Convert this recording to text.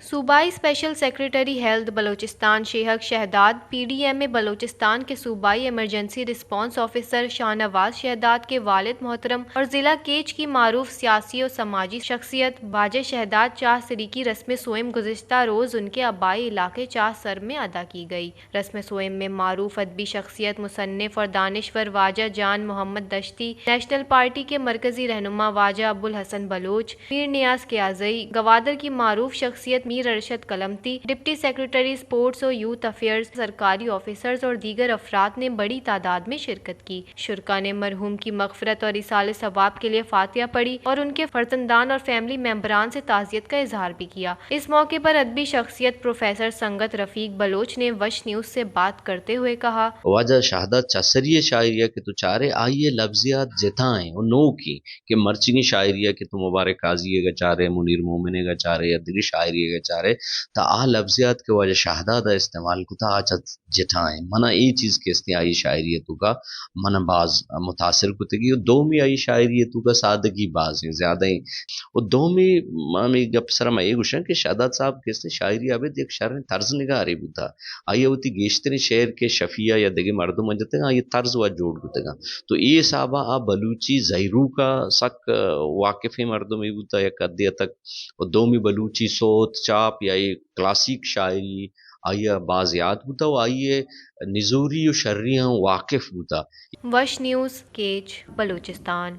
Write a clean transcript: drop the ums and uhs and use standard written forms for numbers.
صوبائی special secretary health Balochistan شیخ Shahdad, P D M اے بلوچستان کے صوبائی emergency response officer Shah Nawaz Shahdad کے والد محترم اور ضلع کیچ کی معروف سیاسی و سماجی شخصیت باجے شہداد چاہ سری کی رسم سوئم گزشتہ روز ان کے آبائی علاقے چاہ سر میں ادا کی گئی۔ رسم سوئم میں معروف ادبی شخصیت مصنف اور دانشور واجہ جان محمد دشتی، نیشنل پارٹی کے مرکزی رہنما واجہ ابو الحسن بلوچ، میر نیاز قیاضئی، گوادر کی معروف شخصیت میر ارشد کلمتی، ڈپٹی سیکریٹری اسپورٹس و یوتھ افیئرز، سرکاری آفیسرز اور دیگر افراد نے بڑی تعداد میں شرکت کی۔ شرکاء نے مرحوم کی مغفرت اور ایصال ثواب کے لیے فاتحہ پڑھی اور ان کے فرزندان اور فیملی ممبران سے تعزیت کا اظہار بھی کیا۔ اس موقع پر ادبی شخصیت پروفیسر سنگت رفیق بلوچ نے وش نیوز سے بات کرتے ہوئے کہا، واجہ شہادت چسری شاعریہ کے تو چارے آئیے لفظیات جتائیں اور نو کی کہ مرچنی شاعریہ کے تو مبارک قاضی کا چارے، منیر مومن کا چارے، ادبی شاعری کا چارے تا آ لفظیات کے واجہ شہادت استعمال کتا آچا جتائیں منا ای چیز کے آئی شاعریتوں کا من بعض متاثر کتگی اور دومی آئی شاعریتوں کا سادگی بعض ہیں زیادہ ہی اور دومی مامی گپ سر میں یہ گوشن کہ شہادت صاحب کے شاعری آبید ایک شعر طرز نگاری بوتا آئیے ہوتی گیشتری شعر کے شفیہ یا دیگے مردم جتے گا یہ طرز و جوڑ گتے گا تو یہ صحابہ آ بلوچی زہرو کا سک واقف مردم ہی بوتا یا قدیہ تک اور دومی بلوچی صوت چاپ یا یہ کلاسیک شاعری آئیے بعض یاد بوتا و آئیے نزوری و شرریاں واقف بوتا۔ وش نیوز کیچ بلوچستان۔